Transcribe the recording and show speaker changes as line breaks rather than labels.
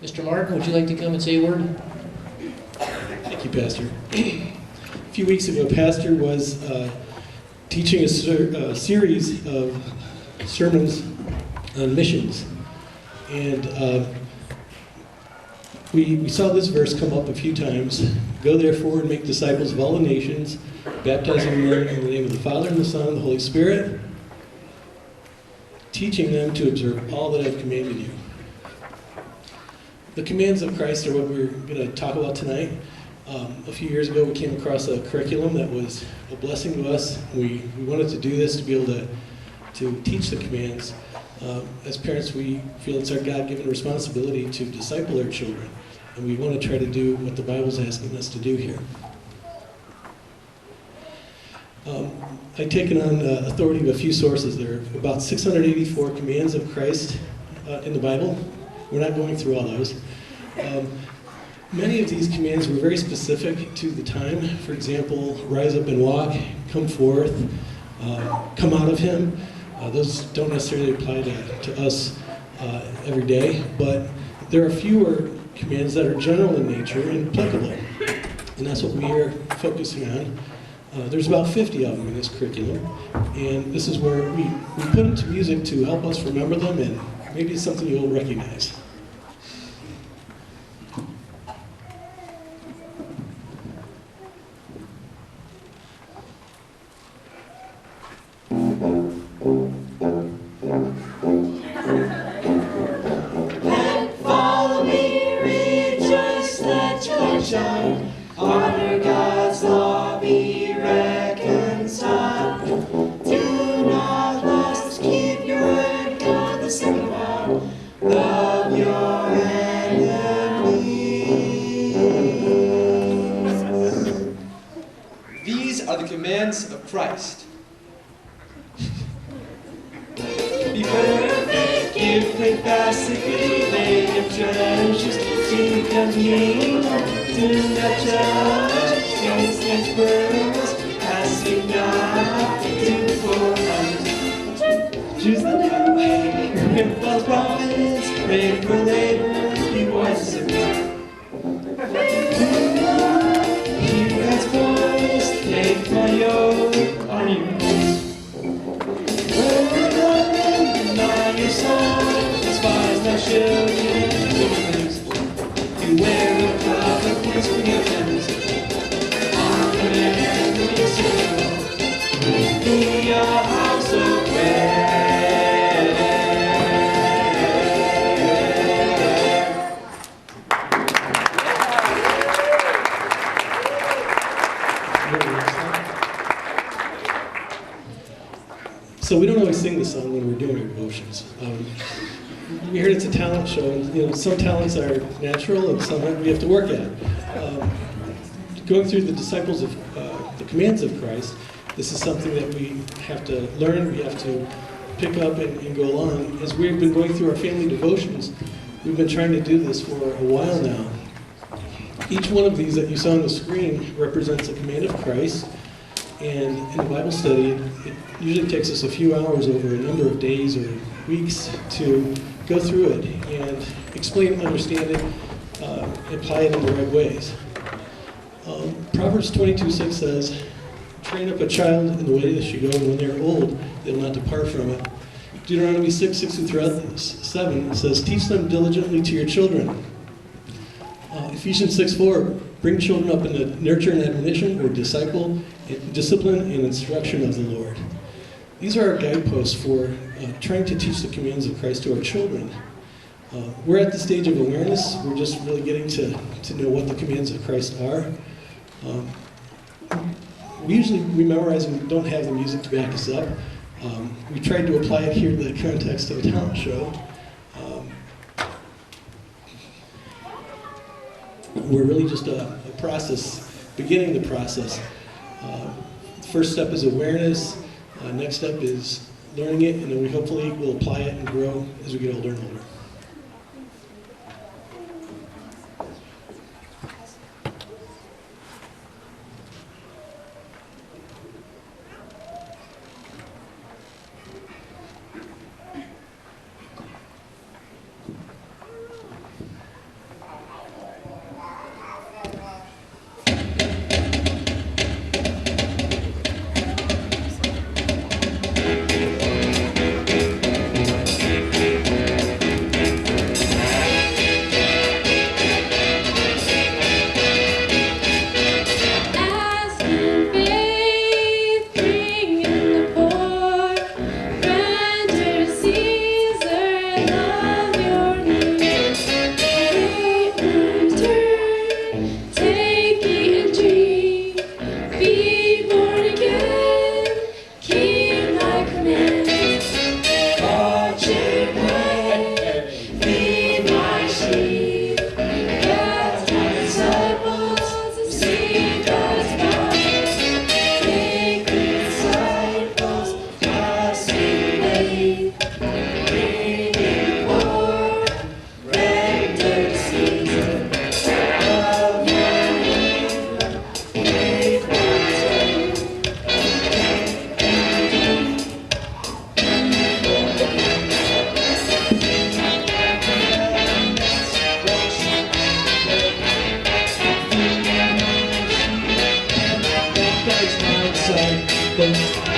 Mr. Mark, would you like to come and say a word?
Thank you, Pastor. A few weeks ago, Pastor was teaching a series of sermons on missions. And we saw this verse come up a few times. Go therefore and make disciples of all the nations, baptizing them in the name of the Father and the Son and the Holy Spirit, teaching them to observe all that I've commanded you. The commands of Christ are what we're going to talk about tonight. A few years ago, we came across a curriculum that was a blessing to us. We wanted to do this to be able to teach the commands. As parents, we feel it's our God-given responsibility to disciple our children, and we want to try to do what the Bible's asking us to do here. I've taken on authority of a few sources. There are about 684 commands of Christ in the Bible. We're not going through all those. Many of these commands were very specific to the time. For example, rise up and walk, come forth, come out of him. Those don't necessarily apply to us every day, but there are fewer commands that are general in nature and applicable. And that's what we are focusing on. There's about 50 of them in this curriculum, and this is where we put them to music to help us remember them, and maybe it's something you'll recognize.
Follow me, rejoice, let your shine. Honor God's law, be reconciled. Do not lust, keep your word, God the second law. Love your enemies.
These are the commands of Christ.
Be perfect, give faith passively, lay your treasures, seek the kingdom. Do not judge, against next purpose, asking not do for others. Choose the narrow way, with false prophets, pray for laborers, be wise and hear God's voice, take my yoke on you. Deny your soul, despise my children, beware of prophets for your enemies. Honor them with your soul. Be a house of prayer.
So we don't always sing the song when we're doing our devotions. We heard it's a talent show, and some talents are natural and some we have to work at. Going through the disciples of the commands of Christ, this is something that we have to learn, we have to pick up and go along. As we've been going through our family devotions, we've been trying to do this for a while now. Each one of these that you saw on the screen represents a command of Christ. And in the Bible study, it usually takes us a few hours over a number of days or weeks to go through it and explain and understand it, apply it in the right ways. Proverbs 22:6 says, train up a child in the way they should go, and when they're old, they will not depart from it. Deuteronomy 6:6-7 says, teach them diligently to your children. Ephesians 6:4, bring children up in the nurture and admonition or discipline and instruction of the Lord. These are our guideposts for trying to teach the commands of Christ to our children. We're at the stage of awareness. We're just really getting to know what the commands of Christ are. We memorize and don't have the music to back us up. We tried to apply it here to the context of a talent show. We're really just a process, beginning the process. The first step is awareness. Next step is learning it, and then we hopefully will apply it and grow as we get older and older. Bye.